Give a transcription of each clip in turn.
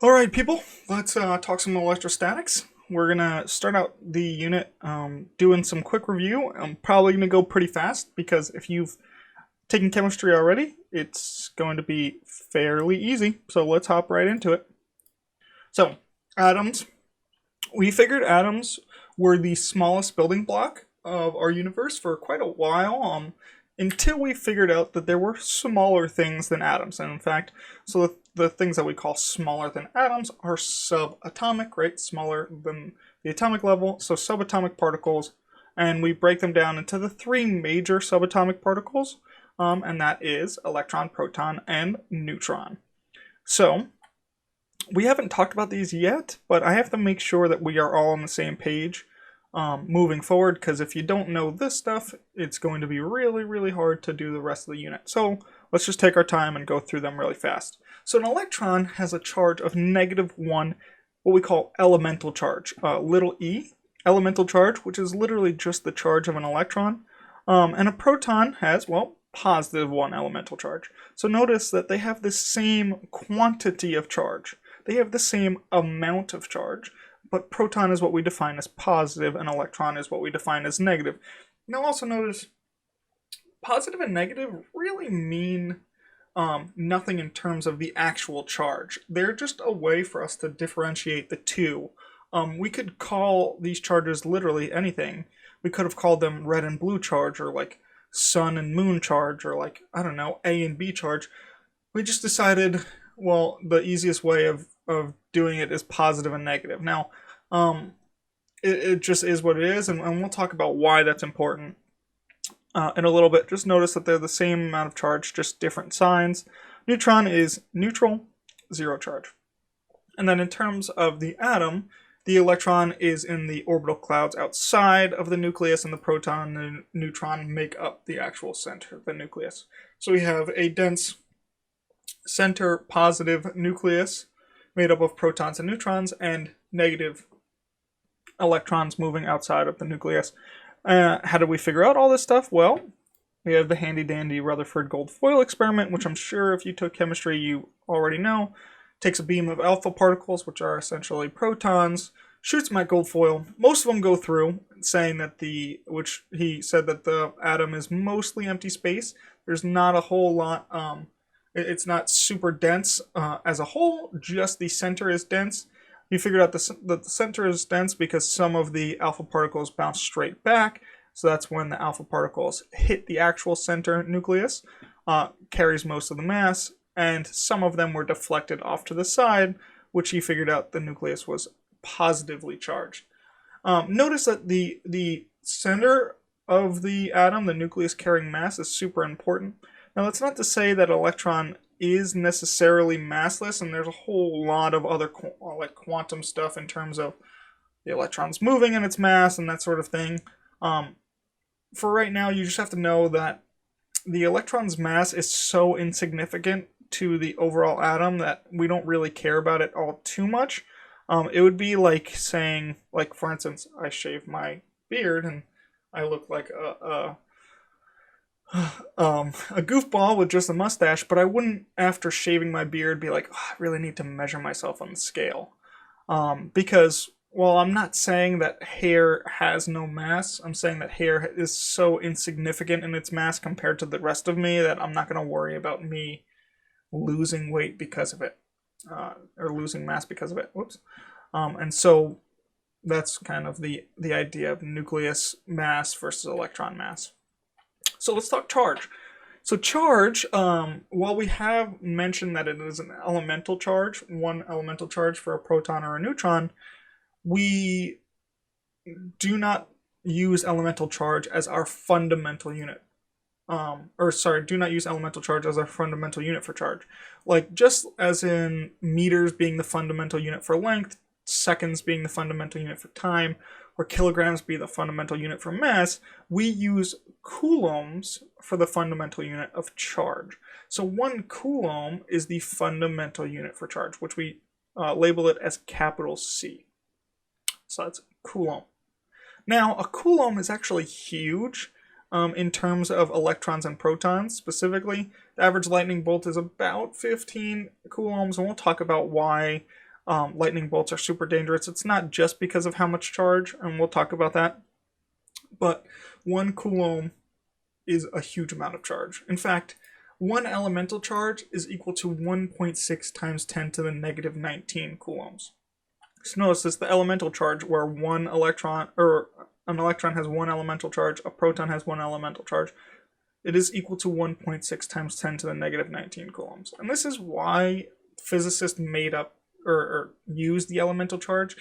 Alright people, let's talk some electrostatics. We're gonna start out the unit doing some quick review. I'm probably gonna go pretty fast because if you've taken chemistry already, it's going to be fairly easy. So let's hop right into it. So, atoms. We figured atoms were the smallest building block of our universe for quite a while, until we figured out that there were smaller things than atoms. And in fact, so the things that we call smaller than atoms are subatomic, right? Smaller than the atomic level, so subatomic particles. And we break them down into the three major subatomic particles, and that is electron, proton, and neutron. So, we haven't talked about these yet, but I have to make sure that we are all on the same page moving forward, because if you don't know this stuff, it's going to be really, really hard to do the rest of the unit. So let's just take our time and go through them really fast. So an electron has a charge of -1, what we call elemental charge, little e, elemental charge, which is literally just the charge of an electron. And a proton has, well, +1 elemental charge. So notice that they have the same quantity of charge. They have the same amount of charge, but proton is what we define as positive and electron is what we define as negative. Now also notice positive and negative really mean nothing in terms of the actual charge. They're just a way for us to differentiate the two. We could call these charges literally anything. We could have called them red and blue charge, or like sun and moon charge, or like, I don't know, A and B charge. We just decided, well, the easiest way of doing it is positive and negative. Now, it just is what it is, and we'll talk about why that's important in a little bit. Just notice that they're the same amount of charge, just different signs. Neutron is neutral, 0 charge. And then in terms of the atom, the electron is in the orbital clouds outside of the nucleus, and the proton and the neutron make up the actual center of the nucleus. So we have a dense center positive nucleus made up of protons and neutrons, and negative electrons moving outside of the nucleus. How did we figure out all this stuff? Well, we have the handy dandy Rutherford gold foil experiment, which I'm sure if you took chemistry you already know. Takes a beam of alpha particles, which are essentially protons, shoots them at gold foil. Most of them go through, saying that which he said that the atom is mostly empty space. There's not a whole lot, it's not super dense as a whole, just the center is dense. He figured out that the center is dense because some of the alpha particles bounce straight back, so that's when the alpha particles hit the actual center nucleus, carries most of the mass, and some of them were deflected off to the side, which he figured out the nucleus was positively charged. Notice that the center of the atom, the nucleus carrying mass, is super important. Now that's not to say that electron is necessarily massless, and there's a whole lot of other like quantum stuff in terms of the electrons moving in its mass and that sort of thing. For right now, you just have to know that the electron's mass is so insignificant to the overall atom that we don't really care about it all too much. It would be like saying, like, for instance, I shave my beard and I look like a goofball with just a mustache, but I wouldn't, after shaving my beard, be like, oh, I really need to measure myself on the scale. Because, well, I'm not saying that hair has no mass. I'm saying that hair is so insignificant in its mass compared to the rest of me that I'm not going to worry about me losing weight because of it, or losing mass because of it. Whoops. And so that's kind of the idea of nucleus mass versus electron mass. So let's talk charge. So charge, while we have mentioned that it is an elemental charge, one elemental charge for a proton or a neutron, we do not use elemental charge as our fundamental unit. Do not use elemental charge as our fundamental unit for charge. Like, just as in meters being the fundamental unit for length, seconds being the fundamental unit for time, or kilograms be the fundamental unit for mass, we use coulombs for the fundamental unit of charge. So 1 coulomb is the fundamental unit for charge, which we label it as capital C. So that's coulomb. Now, a coulomb is actually huge. In terms of electrons and protons specifically. The average lightning bolt is about 15 coulombs, and we'll talk about why lightning bolts are super dangerous. It's not just because of how much charge, and we'll talk about that, but 1 coulomb is a huge amount of charge. In fact, 1 elemental charge is equal to 1.6 times 10 to the negative 19 coulombs. So notice this, the elemental charge, where an electron has 1 elemental charge, a proton has 1 elemental charge, it is equal to 1.6 times 10 to the negative 19 coulombs. And this is why physicists made up or used the elemental charge.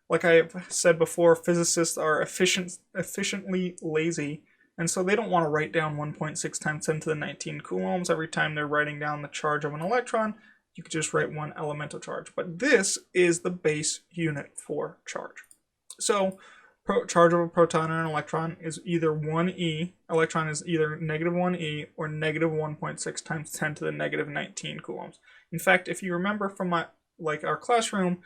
Like I have said before, physicists are efficiently lazy, and so they don't want to write down 1.6 times 10 to the 19 coulombs every time they're writing down the charge of an electron. You could just write 1 elemental charge. But this is the base unit for charge. So charge of a proton and an electron is either 1e, electron is either negative 1e or negative 1.6 times 10 to the negative 19 coulombs. In fact, if you remember from our classroom,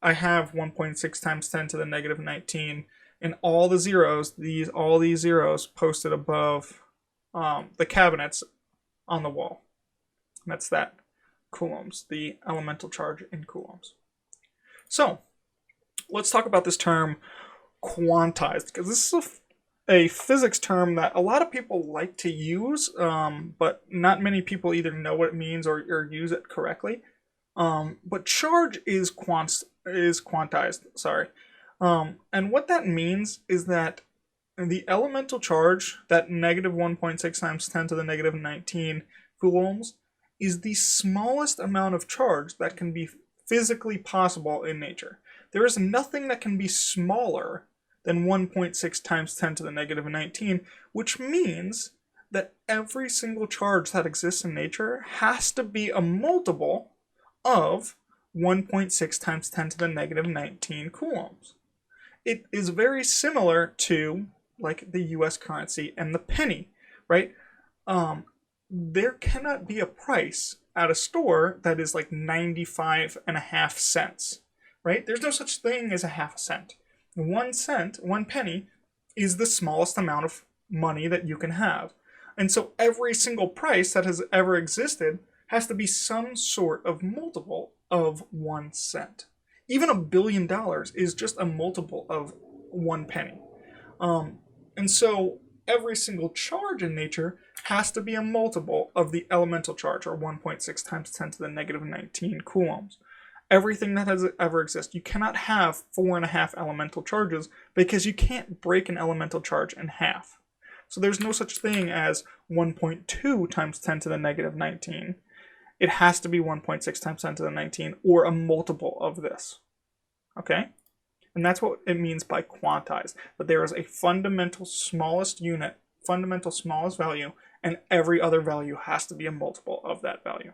I have 1.6 times 10 to the negative 19, and all the zeros, all these zeros posted above the cabinets on the wall. And that's that coulombs, the elemental charge in coulombs. So let's talk about this term quantized, because this is a physics term that a lot of people like to use, but not many people either know what it means or use it correctly. But charge is quantized, sorry. And what that means is that the elemental charge, that negative 1.6 times 10 to the negative 19 coulombs, is the smallest amount of charge that can be physically possible in nature. There is nothing that can be smaller than 1.6 times 10 to the negative 19, which means that every single charge that exists in nature has to be a multiple of 1.6 times 10 to the negative 19 coulombs. It is very similar to like the US currency and the penny, right? There cannot be a price at a store that is like 95.5 cents, right? There's no such thing as a half a cent. 1 cent, 1 penny, is the smallest amount of money that you can have. And so every single price that has ever existed has to be some sort of multiple of 1 cent. Even $1 billion is just a multiple of 1 penny. And so every single charge in nature has to be a multiple of the elemental charge, or 1.6 times 10 to the negative 19 coulombs. Everything that has ever existed. You cannot have 4.5 elemental charges because you can't break an elemental charge in half. So there's no such thing as 1.2 times 10 to the negative 19. It has to be 1.6 times 10 to the 19 or a multiple of this. Okay? And that's what it means by quantized. That there is a fundamental smallest unit, fundamental smallest value, and every other value has to be a multiple of that value.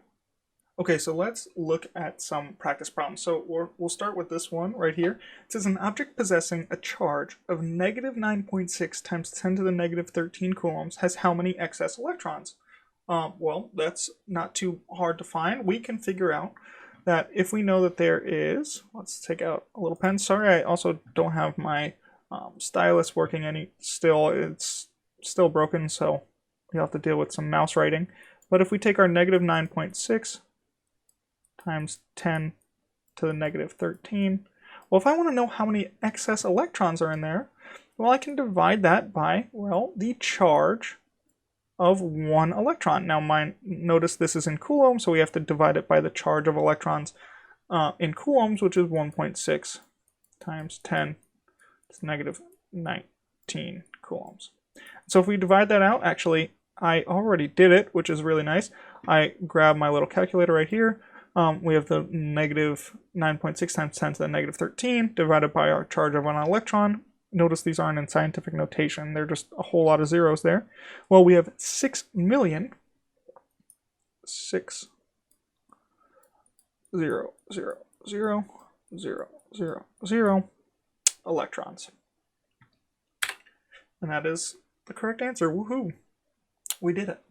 Okay, so let's look at some practice problems. So we'll start with this one right here. It says an object possessing a charge of negative 9.6 times 10 to the negative 13 coulombs has how many excess electrons? Well, that's not too hard to find. We can figure out that if we know that there is, let's take out a little pen. Sorry, I also don't have my stylus working it's still broken, so we have to deal with some mouse writing. But if we take our negative 9.6 times 10 to the negative 13, well, if I want to know how many excess electrons are in there, well, I can divide that by, well, the charge of 1 electron. Now, notice this is in coulombs, so we have to divide it by the charge of electrons in coulombs, which is 1.6 times 10 to the negative 19 coulombs. So if we divide that out, actually, I already did it, which is really nice. I grab my little calculator right here. We have the negative 9.6 times 10 to the negative 13 divided by our charge of an electron. Notice these aren't in scientific notation. They're just a whole lot of zeros there. Well, we have 6,000,000 electrons. And that is the correct answer. Woohoo! We did it.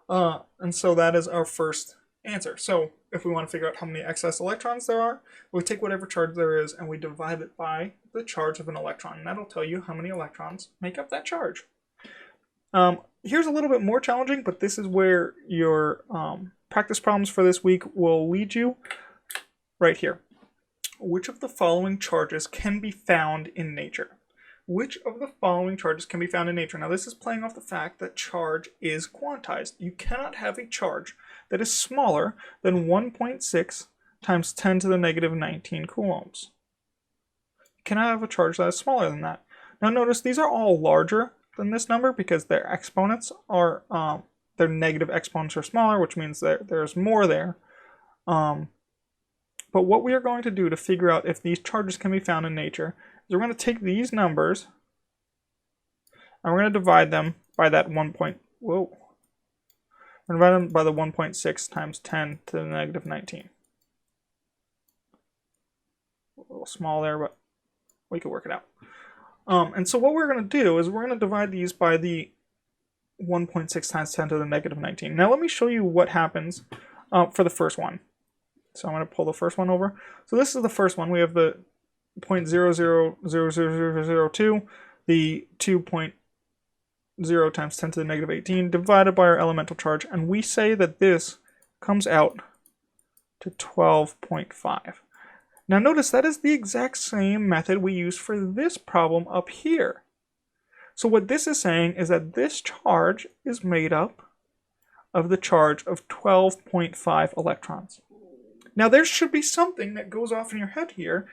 And so that is our first answer. So if we want to figure out how many excess electrons there are, we take whatever charge there is and we divide it by the charge of an electron. And that'll tell you how many electrons make up that charge. Here's a little bit more challenging, but this is where your practice problems for this week will lead you right here. which of the following charges can be found in nature? Which of the following charges can be found in nature? Now this is playing off the fact that charge is quantized. You cannot have a charge that is smaller than 1.6 times 10 to the negative 19 coulombs. You cannot have a charge that is smaller than that. Now notice these are all larger than this number because their exponents are, their negative exponents are smaller, which means that there's more there. But what we are going to do to figure out if these charges can be found in nature is we're going to take these numbers and we're going to divide them by that 1. We're going to divide them by the 1.6 times 10 to the negative 19. A little small there, but we can work it out. And so what we're going to do is we're going to divide these by the 1.6 times 10 to the negative 19. Now let me show you what happens for the first one. So I'm going to pull the first one over. So this is the first one. We have the 0.000002, the 2.0 times 10 to the negative 18 divided by our elemental charge, and we say that this comes out to 12.5. Now notice that is the exact same method we use for this problem up here. So what this is saying is that this charge is made up of the charge of 12.5 electrons. Now there should be something that goes off in your head here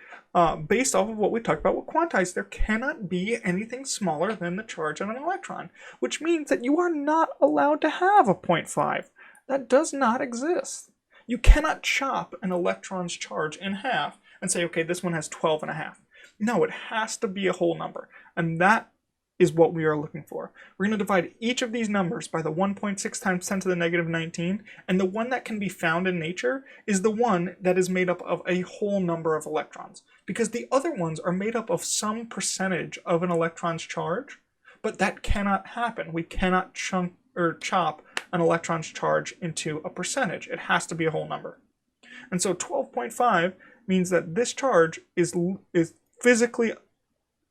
based off of what we talked about with quantized. There cannot be anything smaller than the charge of an electron, which means that you are not allowed to have a 0.5. That does not exist. You cannot chop an electron's charge in half and say, okay, this one has 12.5. No, it has to be a whole number, and that is what we are looking for. We're going to divide each of these numbers by the 1.6 times 10 to the negative 19, and the one that can be found in nature is the one that is made up of a whole number of electrons, because the other ones are made up of some percentage of an electron's charge, but that cannot happen. We cannot chop an electron's charge into a percentage. It has to be a whole number. And so 12.5 means that this charge is physically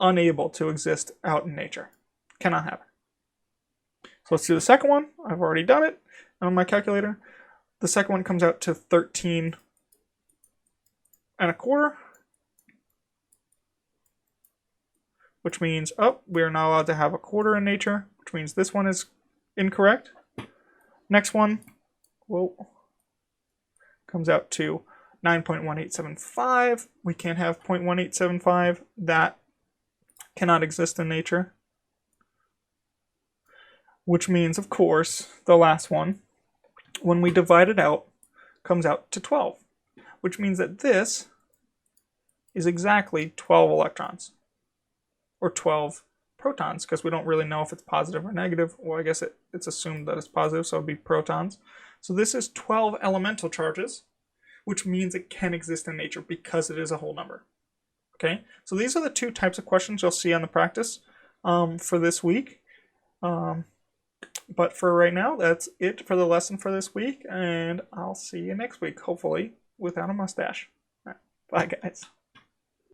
unable to exist out in nature. Cannot happen. So let's do the second one. I've already done it on my calculator. The second one comes out to 13.25, which means, we are not allowed to have a quarter in nature, which means this one is incorrect. Next one, comes out to 9.1875. We can't have 0.1875. That cannot exist in nature. Which means, of course, the last one, when we divide it out, comes out to 12. Which means that this is exactly 12 electrons. Or 12 protons, because we don't really know if it's positive or negative. Well, I guess it's assumed that it's positive, so it would be protons. So this is 12 elemental charges, which means it can exist in nature because it is a whole number. Okay, so these are the two types of questions you'll see on the practice for this week. But for right now, that's it for the lesson for this week, and I'll see you next week, hopefully without a mustache. All right, bye, guys.